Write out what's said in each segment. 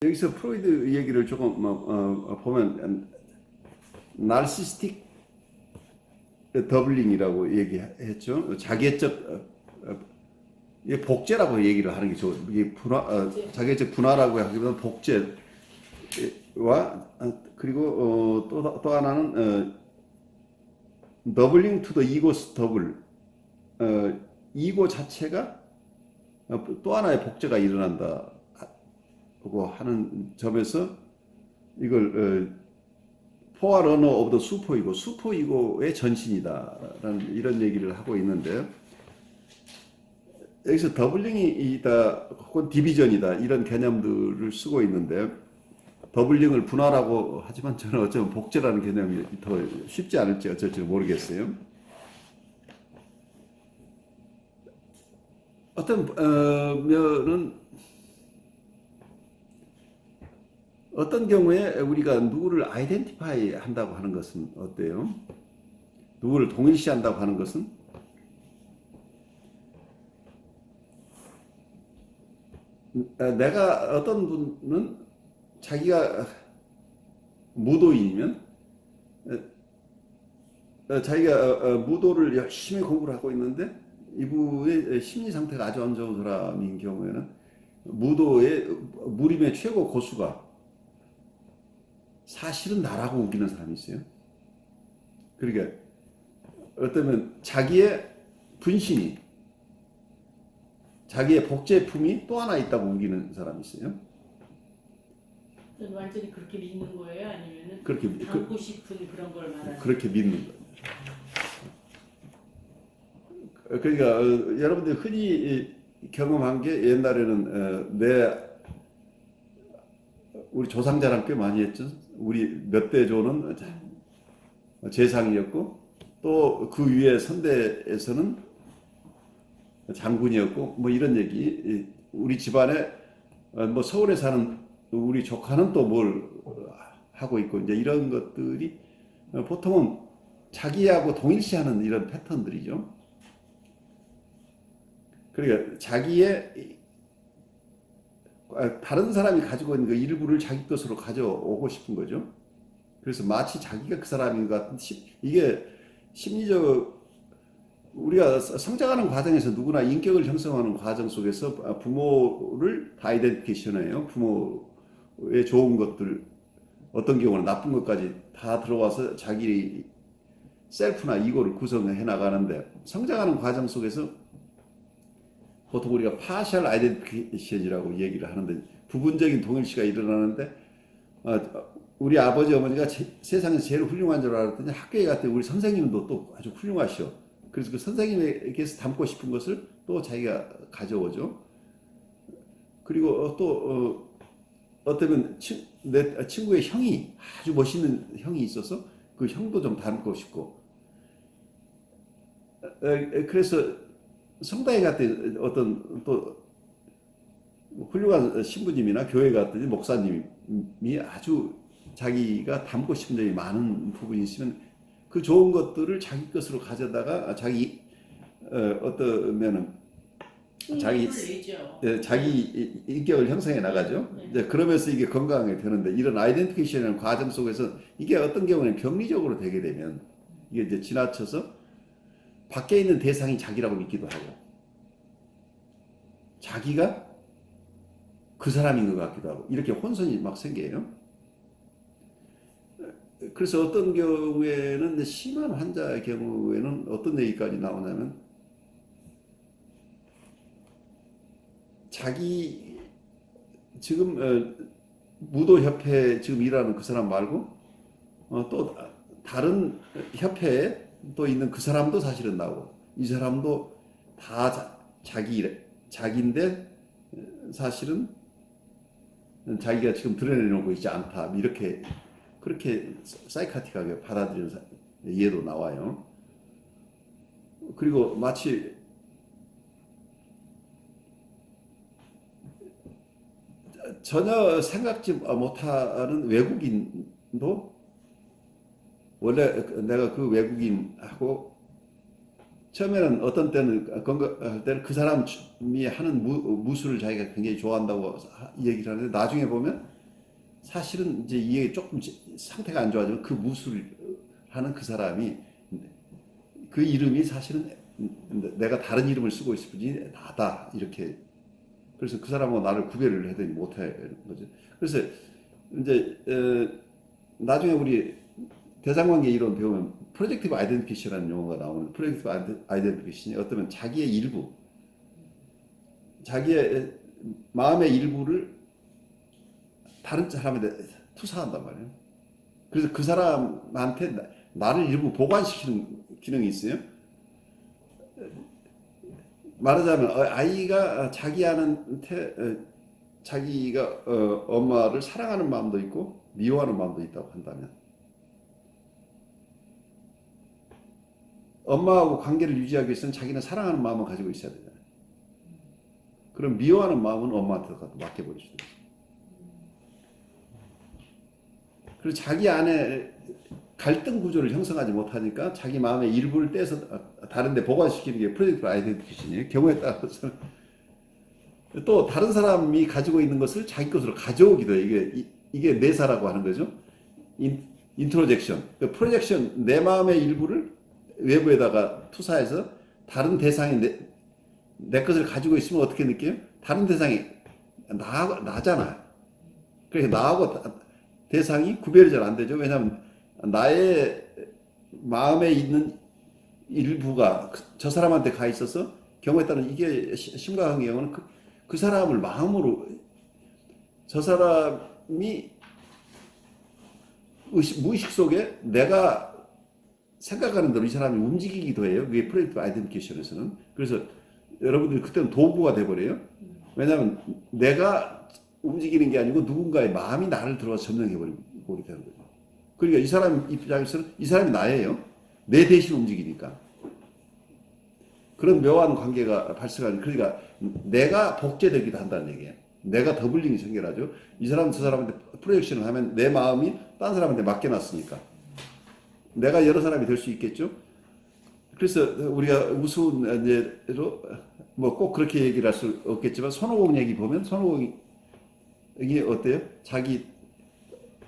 여기서 프로이드 얘기를 조금 보면 나르시스틱 더블링이라고 얘기했죠. 자기애적 이게 복제라고 얘기를 하는 게 좋아요. 이게 자기애적 분화라고 하기보다는 복제와 그리고 또 하나는 더블링 투 더 이고스 더블, 이고 자체가 또 하나의 복제가 일어난다 고 하는 점에서 이걸 포아러너 오브 더 슈퍼이고, 슈퍼이고의 전신이다라는 이런 얘기를 하고 있는데, 여기서 더블링이다 혹은 디비전이다 이런 개념들을 쓰고 있는데, 더블링을 분화라고 하지만 저는 어쩌면 복제라는 개념이 더 쉽지 않을지 어쩔지 모르겠어요. 어떤 면은 어떤 경우에 우리가 누구를 아이덴티파이 한다고 하는 것은 어때요? 누구를 동일시한다고 하는 것은 내가 어떤 분은 자기가 무도인이면 자기가 무도를 열심히 공부를 하고 있는데 이분의 심리 상태가 아주 안 좋은 사람인 경우에는 무도의 무림의 최고 고수가 사실은 나라고 우기는 사람이 있어요. 그러니까 어쩌면 자기의 분신이, 자기의 복제품이 또 하나 있다고 우기는 사람이 있어요. 완전히 그렇게 믿는 거예요? 아니면 그렇게 담고 싶은 그런 걸 말하는 그렇게 믿는 거예요. 그러니까 여러분들이 흔히 경험한 게 옛날에는 우리 조상자랑 꽤 많이 했죠. 우리 몇 대조는 재상이었고 또 그 위에 선대에서는 장군이었고 뭐 이런 얘기. 우리 집안에 뭐 서울에 사는 우리 조카는 또 뭘 하고 있고 이제 이런 것들이 보통은 자기하고 동일시하는 이런 패턴들이죠. 그러니까 자기의 다른 사람이 가지고 있는 그 일부를 자기 것으로 가져오고 싶은 거죠. 그래서 마치 자기가 그 사람인 것 같은 이게 심리적 우리가 성장하는 과정에서 누구나 인격을 형성하는 과정 속에서 부모를 다 아이덴티케이션해요. 부모의 좋은 것들, 어떤 경우는 나쁜 것까지 다 들어와서 자기 셀프나 이고를 구성해 나가는데, 성장하는 과정 속에서 보통 우리가 파셜 아이덴티케이션이라고 얘기를 하는데, 부분적인 동일시가 일어나는데 우리 아버지 어머니가 세상에서 제일 훌륭한 줄 알았더니 학교에 갔더니 우리 선생님도 또 아주 훌륭하셔. 그래서 그 선생님에게서 담고 싶은 것을 또 자기가 가져오죠. 그리고 또 어쩌면 내 친구의 형이 아주 멋있는 형이 있어서 그 형도 좀 닮고 싶고, 그래서 성당에 갔더니 어떤 또 훌륭한 신부님이나 교회 갔더니 목사님이 아주 자기가 닮고 싶은 점이 많은 부분이 있으면 그 좋은 것들을 자기 것으로 가져다가 자기 어떠면은 자기 인격을 형성해 나가죠. 이제 그러면서 이게 건강하게 되는데, 이런 아이덴티케이션이라는 과정 속에서 이게 어떤 경우는 병리적으로 되게 되면 이게 이제 지나쳐서 밖에 있는 대상이 자기라고 믿기도 하고 자기가 그 사람인 것 같기도 하고 이렇게 혼선이 막 생겨요. 그래서 어떤 경우에는 심한 환자의 경우에는 어떤 얘기까지 나오냐면, 자기 지금 무도협회 지금 일하는 그 사람 말고 또 다른 협회에 또 있는 그 사람도 사실은 나오고, 이 사람도 다 자기인데 사실은 자기가 지금 드러내놓고 있지 않다, 이렇게 그렇게 사이카틱하게 받아들이는 예도 나와요. 그리고 마치 전혀 생각지 못하는 외국인도 원래 내가 그 외국인하고 처음에는 어떤 때는 건강할 때는 그 사람이 하는 무술을 자기가 굉장히 좋아한다고 얘기를 하는데 나중에 보면 사실은 이제 이게 조금 상태가 안 좋아지면 그 무술을 하는 그 사람이 그 이름이 사실은 내가 다른 이름을 쓰고 있을 뿐이지 나다 이렇게. 그래서 그 사람하고 나를 구별을 해야 되지 못하는 거죠. 그래서 이제 나중에 우리 대상관계 이론 배우면 프로젝티브 아이덴티피케이션이라는 용어가 나오는 프로젝티브 아이덴티피케이션이 어쩌면 자기의 일부, 자기의 마음의 일부를 다른 사람한테 투사한단 말이에요. 그래서 그 사람한테 나를 일부 보관시키는 기능이 있어요. 말하자면 아이가 자기한테 자기가 엄마를 사랑하는 마음도 있고 미워하는 마음도 있다고 한다면 엄마하고 관계를 유지하기 위해서는 자기는 사랑하는 마음을 가지고 있어야 되잖아요. 그럼 미워하는 마음은 엄마한테 맡겨버릴 수도 있어요. 그리고 자기 안에 갈등 구조를 형성하지 못하니까 자기 마음의 일부를 떼서 다른 데 보관시키는 게 프로젝트 아이덴티피케이션이에요. 경우에 따라서 또 다른 사람이 가지고 있는 것을 자기 것으로 가져오기도 해요. 이게 내사라고 하는 거죠. 인트로젝션. 프로젝션, 내 마음의 일부를 외부에다가 투사해서 다른 대상이 내 것을 가지고 있으면 어떻게 느껴요? 다른 대상이 나잖아요. 그래서 나하고 대상이 구별이 잘 안 되죠. 왜냐하면 나의 마음에 있는 일부가 저 사람한테 가 있어서 경우에 따른 이게 심각한 경우는 그 사람을 마음으로 저 사람이 무의식 속에 내가 생각하는 대로 이 사람이 움직이기도 해요. 그게 프로젝트 아이덴티피케이션에서는. 그래서 여러분들이 그때는 도구가 돼버려요. 왜냐하면 내가 움직이는 게 아니고 누군가의 마음이 나를 들어와서 점령해버리게 되는 거죠. 그러니까 이 사람 입장에서는 이 사람이 나예요. 내 대신 움직이니까. 그런 묘한 관계가 발생하는, 그러니까 내가 복제되기도 한다는 얘기예요. 내가 더블링이 생겨나죠. 이 사람 저 사람한테 프로젝션을 하면 내 마음이 딴 사람한테 맡겨놨으니까 내가 여러 사람이 될 수 있겠죠. 그래서 우리가 우스운 예로 뭐 꼭 그렇게 얘기를 할 수 없겠지만 손오공 얘기 보면 손오공이 어때요? 자기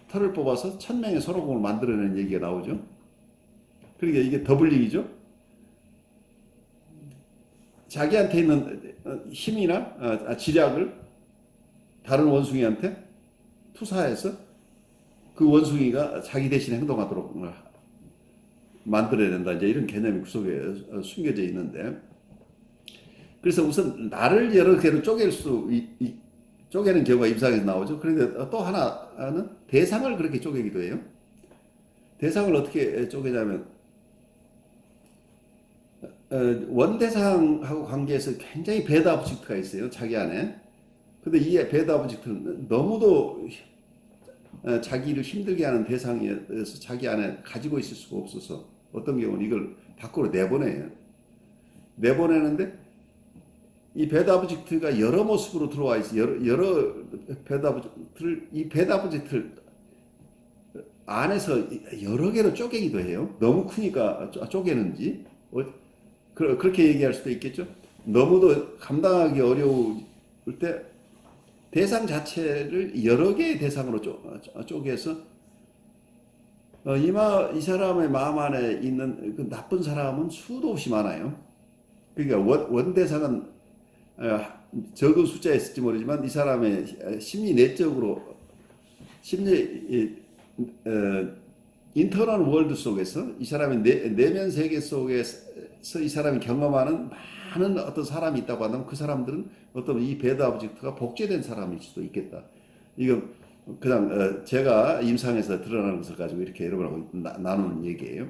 털을 뽑아서 1000명의 손오공을 만들어내는 얘기가 나오죠. 그러니까 이게 더블링이죠. 자기한테 있는 힘이나 지략을 다른 원숭이한테 투사해서 그 원숭이가 자기 대신 행동하도록 만들어야 된다. 이제 이런 개념이 그 속에 숨겨져 있는데, 그래서 우선 나를 여러 개로 쪼개는 경우가 임상에서 나오죠. 그런데 또 하나는 대상을 그렇게 쪼개기도 해요. 대상을 어떻게 쪼개냐면 원대상하고 관계에서 굉장히 배드 오브젝트가 있어요. 자기 안에. 근데 이 배드 오브젝트는 너무도 자기를 힘들게 하는 대상에서 자기 안에 가지고 있을 수가 없어서 어떤 경우는 이걸 밖으로 내보내요. 내보내는데 이 배드 오브젝트가 여러 모습으로 들어와 있어요. 여러 배드 오브젝트를, 이 배드 오브젝트를 안에서 여러 개로 쪼개기도 해요. 너무 크니까 쪼개는지. 그렇게 얘기할 수도 있겠죠. 너무도 감당하기 어려울 때 대상 자체를 여러 개의 대상으로 쪼개서 이 사람의 마음 안에 있는 그 나쁜 사람은 수도 없이 많아요. 그러니까 원대상은 적은 숫자에 있을지 모르지만 이 사람의 심리 내적으로 인터널 월드 속에서 이 사람의 내면 세계 속에서 이 사람이 경험하는 많은 어떤 사람이 있다고 한다면 그 사람들은 어떤 이 배드 오브젝트가 복제된 사람일 수도 있겠다. 이거 그냥 제가 임상에서 드러나는 것을 가지고 이렇게 여러분하고 나누는 얘기예요.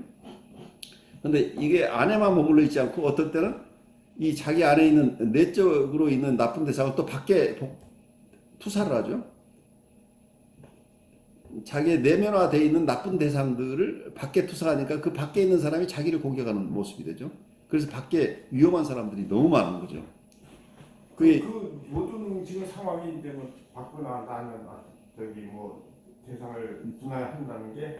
근데 이게 안에만 머물러 있지 않고 어떨 때는 이 자기 안에 있는 내적으로 있는 나쁜 대상을 또 밖에 투사를 하죠. 자기의 내면화되어 있는 나쁜 대상들을 밖에 투사하니까 그 밖에 있는 사람이 자기를 공격하는 모습이 되죠. 그래서 밖에 위험한 사람들이 너무 많은 거죠. 그 모든 지금 상황이 되면 받거나 나는 저기 뭐 대상을 분할한다는 게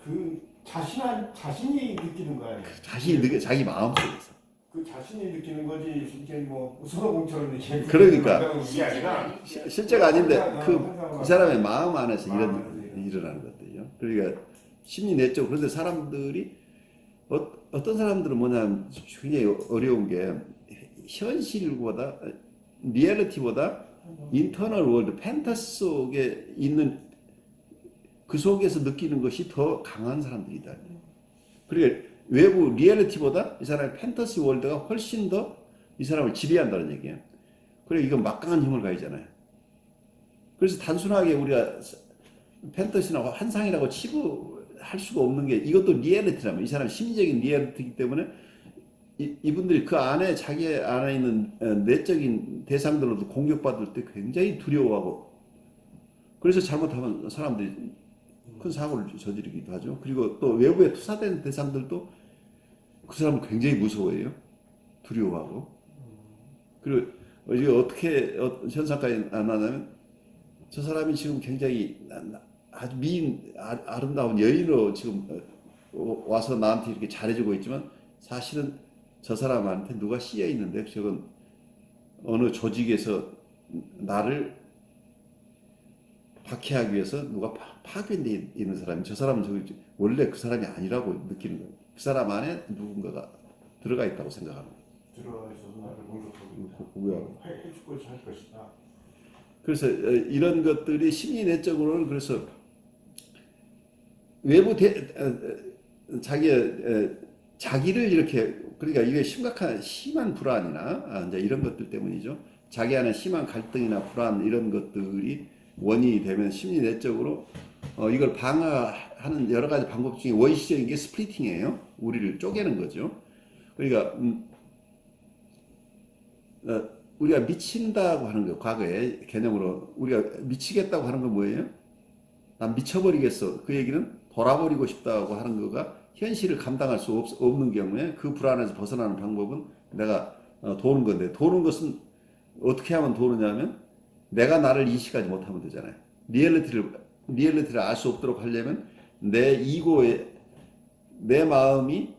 그 자신이 느끼는 거 아니에요? 자기 마음속에서. 그 자신이 느끼는 거지 이게 뭐 선호공처럼 이렇게 그러니까. 게 아니라 실제가 아닌데 그 이 사람의 마음 안에서 마음 일어나는 것들이요. 그러니까 심리 내적 그런데 사람들이 어떤 사람들은 뭐냐면 굉장히 어려운 게 현실보다 리얼리티보다 인터널 월드 판타지 속에 있는 그 속에서 느끼는 것이 더 강한 사람들이다. 그러니까 외부 리얼리티보다 이 사람의 판타지 월드가 훨씬 더 이 사람을 지배한다는 얘기예요. 그래 이건 막강한 힘을 가지잖아요. 그래서 단순하게 우리가 판타지나 환상이라고 치부할 수가 없는 게 이것도 리얼리티라면 이 사람 심리적인 리얼리티이기 때문에 이분들이 그 안에 자기 안에 있는 내적인 대상들로도 공격받을 때 굉장히 두려워하고 그래서 잘못하면 사람들이 큰 사고를 저지르기도 하죠. 그리고 또 외부에 투사된 대상들도 그 사람을 굉장히 무서워해요. 두려워하고. 그리고 이게 어떻게 현상까지 안 나냐면 저 사람이 지금 굉장히 아주 아름다운 여인으로 지금 와서 나한테 이렇게 잘해주고 있지만 사실은 저 사람한테 누가 씌여 있는데 저건 어느 조직에서 나를 박해하기 위해서 누가 파견돼 있는 사람이 저 사람은 저기 원래 그 사람이 아니라고 느끼는 거예요. 그 사람 안에 누군가가 들어가 있다고 생각하는 거예요. 들어가 있어서 나를 공격하고 공격하고. 해줄 것이 할 것이다. 그래서 이런 것들이 심리 내적으로는 그래서 외부 자기를 이렇게 그러니까 이게 심한 불안이나 이제 이런 것들 때문이죠. 자기 안에 심한 갈등이나 불안 이런 것들이 원인이 되면 심리 내적으로 이걸 방어하는 여러 가지 방법 중에 원시적인 게 스플리팅이에요. 우리를 쪼개는 거죠. 그러니까 우리가 미친다고 하는 거 과거에 개념으로 우리가 미치겠다고 하는 건 뭐예요? 난 미쳐버리겠어. 그 얘기는 돌아버리고 싶다고 하는 거가 현실을 감당할 수 없는 경우에 그 불안에서 벗어나는 방법은 내가 도는 건데 도는 것은 어떻게 하면 도느냐면 내가 나를 인식하지 못하면 되잖아요. 리얼리티를 알 수 없도록 하려면 내 이고에 내 마음이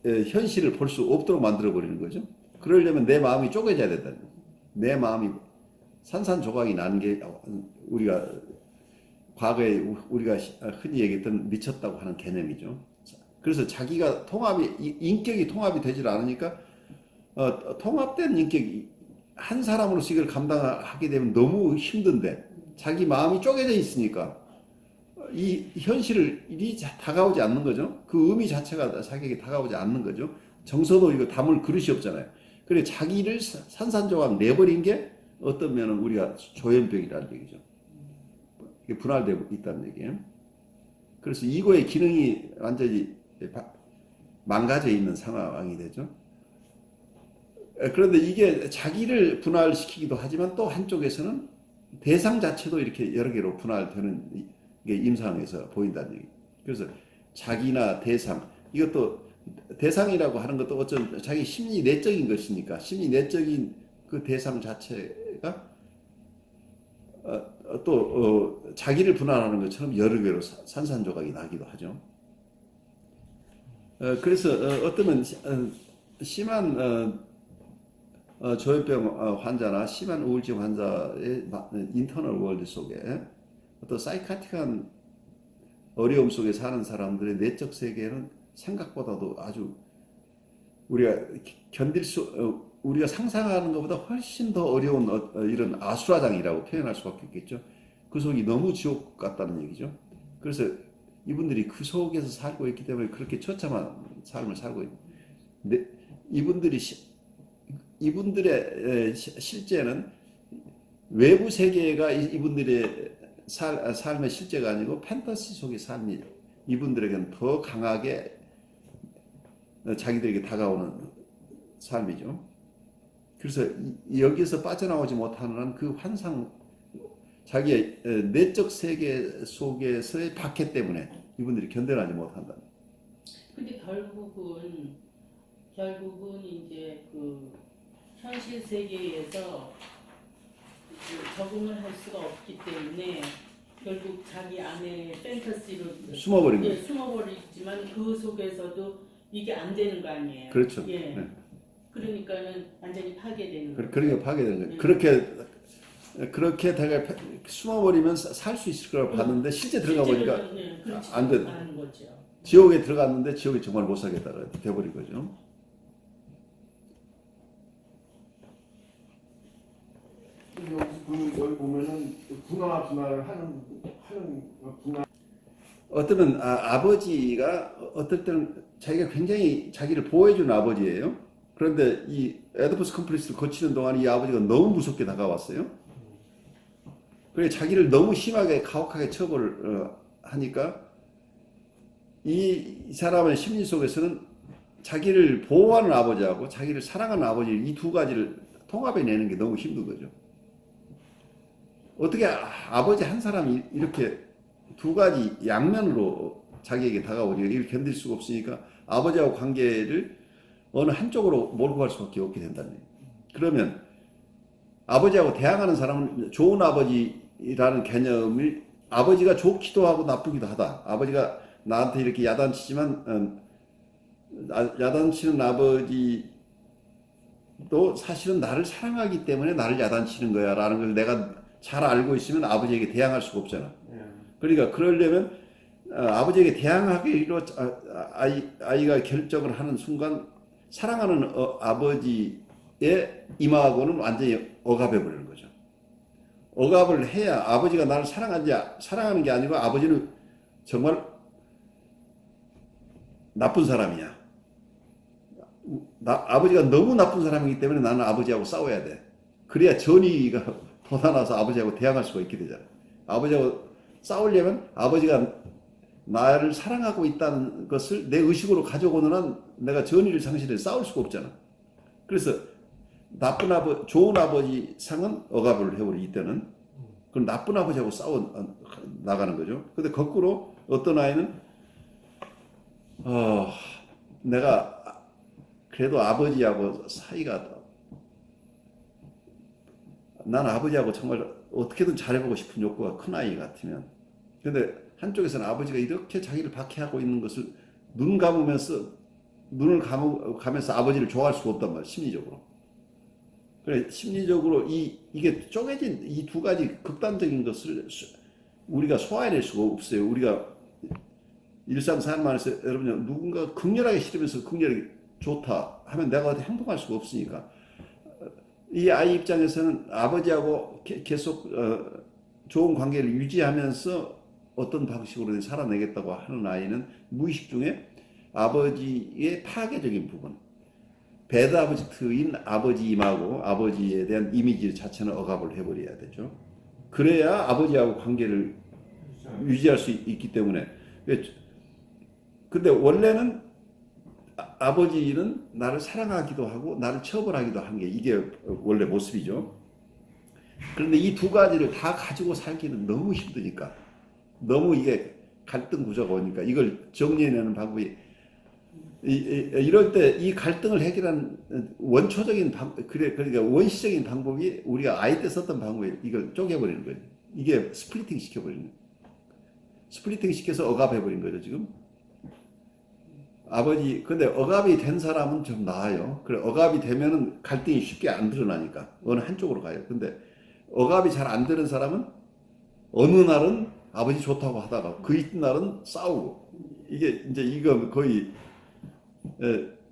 현실을 볼 수 없도록 만들어 버리는 거죠. 그러려면 내 마음이 쪼개져야 된다는 거예요. 내 마음이 산산조각이 나는 게 우리가 과거에 우리가 흔히 얘기했던 미쳤다고 하는 개념이죠. 그래서 자기가 인격이 통합이 되질 않으니까 통합된 인격이 한 사람으로서 이걸 감당하게 되면 너무 힘든데 자기 마음이 쪼개져 있으니까 이 현실이 다가오지 않는 거죠. 그 의미 자체가 자기에게 다가오지 않는 거죠. 정서도 이거 담을 그릇이 없잖아요. 그래 자기를 산산조각 내버린 게 어떤 면은 우리가 조현병이라는 얘기죠. 이게 분할되고 있다는 얘기예요. 그래서 이거의 기능이 완전히 망가져 있는 상황이 되죠. 그런데 이게 자기를 분할시키기도 하지만 또 한쪽에서는 대상 자체도 이렇게 여러 개로 분할되는 게 임상에서 보인다는 얘기. 그래서 자기나 대상 이것도 대상이라고 하는 것도 어쩐 자기 심리 내적인 것이니까 심리 내적인 그 대상 자체가 또 자기를 분할하는 것처럼 여러 개로 산산조각이 나기도 하죠. 그래서 어떤 심한 조현병 환자나 심한 우울증 환자의 인터널 월드 속에 어떤 사이카틱한 어려움 속에 사는 사람들의 내적 세계는 생각보다도 아주 우리가 우리가 상상하는 것보다 훨씬 더 어려운 이런 아수라장이라고 표현할 수밖에 없겠죠. 그 속이 너무 지옥 같다는 얘기죠. 그래서 이분들이 그 속에서 살고 있기 때문에 그렇게 처참한 삶을 살고 있는데 이분들의 실제는 외부 세계가 이분들의 삶의 실제가 아니고 판타지 속의 삶이 이분들에게는 더 강하게 자기들에게 다가오는 삶이죠. 그래서 여기서 빠져나오지 못하는 한 그 환상, 자기의 내적 세계 속에서의 박해 때문에 이분들이 견뎌내지 못한다. 근데 결국은 이제 그 현실 세계에서 적응을 할 수가 없기 때문에 결국 자기 안에 판타지로 숨어버린 거예요. 숨어버리지만 그 속에서도 이게 안 되는 거 아니에요? 그렇죠. 예. 네. 그러니까는 완전히 파괴되는 거예요. 그러니까 파괴되는 거예요. 네. 그렇게 내가 숨어버리면 살 수 있을 거라고 봤는데 실제 들어가 보니까 네, 그렇지 안 돼. 않은 거죠. 지옥에 들어갔는데 지옥에 정말 못 살겠다가 돼버린 거죠. 여기 보면은 분화를 하는 분화. 어쩌면 아버지가 어떨 때는 자기가 굉장히 자기를 보호해주는 아버지예요. 그런데 이 에디푸스 컴플렉스를 거치는 동안 이 아버지가 너무 무섭게 다가왔어요. 그래 자기를 너무 심하게 가혹하게 처벌을 하니까 이 사람의 심리 속에서는 자기를 보호하는 아버지하고 자기를 사랑하는 아버지 이 두 가지를 통합해내는 게 너무 힘든 거죠. 어떻게 아버지 한 사람이 이렇게 두 가지 양면으로 자기에게 다가오지 이걸 견딜 수가 없으니까 아버지하고 관계를 어느 한쪽으로 몰고 갈 수밖에 없게 된다는 거예요. 그러면 아버지하고 대항하는 사람은 좋은 아버지라는 개념을 아버지가 좋기도 하고 나쁘기도 하다. 아버지가 나한테 이렇게 야단치지만 야단치는 아버지도 사실은 나를 사랑하기 때문에 나를 야단치는 거야 라는 걸 내가 잘 알고 있으면 아버지에게 대항할 수가 없잖아. 그러니까 그러려면 아버지에게 대항하기로 아이가 결정을 하는 순간 사랑하는 아버지의 임하고는 완전히 억압해 버리는 거죠. 억압을 해야 아버지가 나를 사랑하는 게 아니고 아버지는 정말 나쁜 사람이야. 아버지가 너무 나쁜 사람이기 때문에 나는 아버지하고 싸워야 돼. 그래야 전의가 돋아나서 아버지하고 대항할 수가 있게 되잖아. 아버지하고 싸우려면 아버지가 나를 사랑하고 있다는 것을 내 의식으로 가져오는 한 내가 전의를 상실해 싸울 수가 없잖아. 그래서 좋은 아버지 상은 억압을 해버리고 이때는 그럼 나쁜 아버지하고 싸워 나가는 거죠. 근데 거꾸로 어떤 아이는 내가 그래도 아버지하고 사이가 난 아버지하고 정말 어떻게든 잘해보고 싶은 욕구가 큰 아이 같으면 근데 한쪽에서는 아버지가 이렇게 자기를 박해하고 있는 것을 눈을 감으면서 아버지를 좋아할 수가 없단 말이야 심리적으로. 그래 심리적으로 이게 쪼개진 이 두 가지 극단적인 것을 우리가 소화해낼 수가 없어요. 우리가 일상생활에서 여러분 누군가 극렬하게 싫으면서 극렬하게 좋다 하면 내가 어디 행복할 수가 없으니까 이 아이 입장에서는 아버지하고 계속 좋은 관계를 유지하면서 어떤 방식으로든 살아내겠다고 하는 아이는 무의식 중에 아버지의 파괴적인 부분 배드 아버지트인 아버지임하고 아버지에 대한 이미지 자체는 억압을 해버려야 되죠. 그래야 아버지하고 관계를 유지할 수 있기 때문에 근데 원래는 아버지는 나를 사랑하기도 하고 나를 처벌하기도 한 게 이게 원래 모습이죠. 그런데 이 두 가지를 다 가지고 살기는 너무 힘드니까 너무 이게 갈등 구조가 오니까 이걸 정리해내는 방법이 이럴 때 이 갈등을 해결하는 원초적인 그러니까 원시적인 방법이 우리가 아이 때 썼던 방법이 이걸 쪼개버리는 거예요. 이게 스플리팅 시켜버리는 거예요. 스플리팅 시켜서 억압해버린 거죠 지금. 근데 억압이 된 사람은 좀 나아요. 그래, 억압이 되면은 갈등이 쉽게 안 드러나니까 어느 한쪽으로 가요. 근데 억압이 잘 안 되는 사람은 어느 날은 아버지 좋다고 하다가 그 이튿날은 싸우고 이거 거의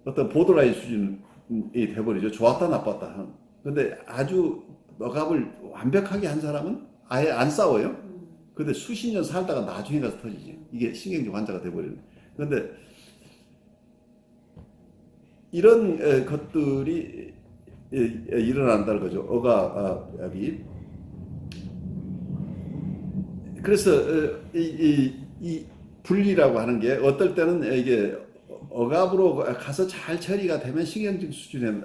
어떤 보더라인 수준이 돼버리죠. 좋았다 나빴다 하는. 근데 아주 억압을 완벽하게 한 사람은 아예 안 싸워요. 근데 수십 년 살다가 나중에 가서 터지지. 이게 신경질 환자가 돼버리는. 근데 이런 것들이 일어난다는 거죠. 억압이. 그래서 이 분리라고 하는 게 어떨 때는 이게 억압으로 가서 잘 처리가 되면 신경질 수준에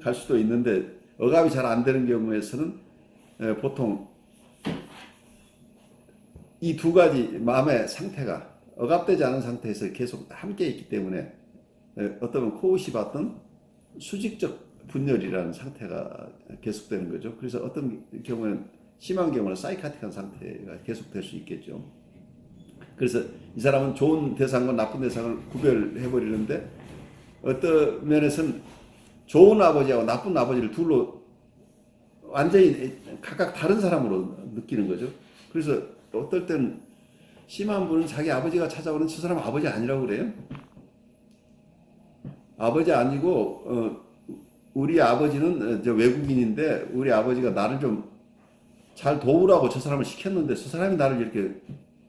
갈 수도 있는데 억압이 잘 안 되는 경우에서는 보통 이 두 가지 마음의 상태가 억압되지 않은 상태에서 계속 함께 있기 때문에 어떤 코웃이 봤던 수직적 분열이라는 상태가 계속되는 거죠. 그래서 어떤 경우는 심한 경우는 사이카틱한 상태가 계속될 수 있겠죠. 그래서 이 사람은 좋은 대상과 나쁜 대상을 구별해 버리는데 어떤 면에서는 좋은 아버지하고 나쁜 아버지를 둘로 완전히 각각 다른 사람으로 느끼는 거죠. 그래서 어떨 때는 심한 분은 자기 아버지가 찾아오는 저 사람 아버지 아니라고 그래요. 아버지 아니고 우리 아버지는 저 외국인인데 우리 아버지가 나를 좀 잘 도우라고 저 사람을 시켰는데 저 사람이 나를 이렇게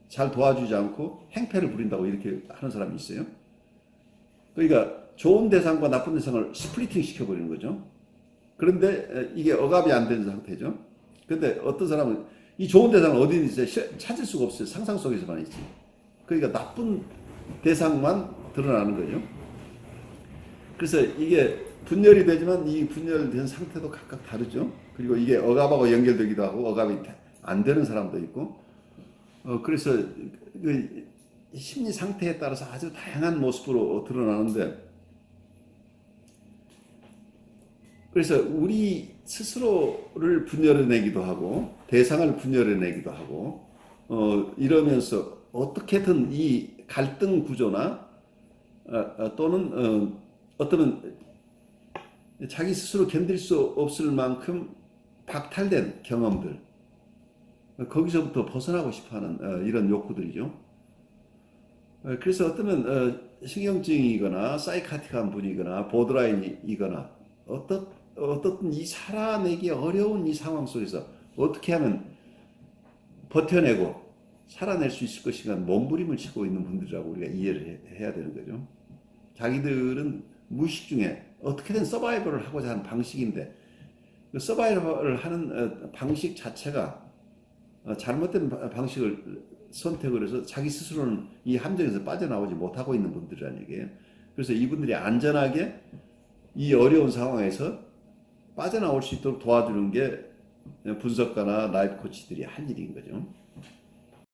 잘 도와주지 않고 행패를 부린다고 이렇게 하는 사람이 있어요. 그러니까 좋은 대상과 나쁜 대상을 스플리팅 시켜버리는 거죠. 그런데 이게 억압이 안 되는 상태죠. 근데 어떤 사람은 이 좋은 대상은 어디 있는지 찾을 수가 없어요. 상상 속에서만 있지. 그러니까 나쁜 대상만 드러나는 거죠. 그래서 이게 분열이 되지만 이 분열된 상태도 각각 다르죠. 그리고 이게 억압하고 연결되기도 하고 억압이 안 되는 사람도 있고 그래서 그 심리 상태에 따라서 아주 다양한 모습으로 드러나는데 그래서 우리 스스로를 분열해내기도 하고 대상을 분열해내기도 하고 이러면서 어떻게든 이 갈등 구조나 또는 어떤 자기 스스로 견딜 수 없을 만큼 박탈된 경험들 거기서부터 벗어나고 싶어하는 이런 욕구들이죠. 그래서 어쩌면 신경증이거나 사이카틱한 분이거나 보드라인이거나 어떻든 이 살아내기 어려운 이 상황 속에서 어떻게 하면 버텨내고 살아낼 수 있을 것인가 몸부림을 치고 있는 분들이라고 우리가 이해를 해야 되는 거죠. 자기들은 무의식 중에 어떻게든 서바이벌을 하고자 하는 방식인데 그 서바이벌을 하는 방식 자체가 잘못된 방식을 선택을 해서 자기 스스로는 이 함정에서 빠져나오지 못하고 있는 분들이라는 얘기예요. 그래서 이분들이 안전하게 이 어려운 상황에서 빠져나올 수 있도록 도와주는 게 분석가나 라이프 코치들이 할 일인 거죠.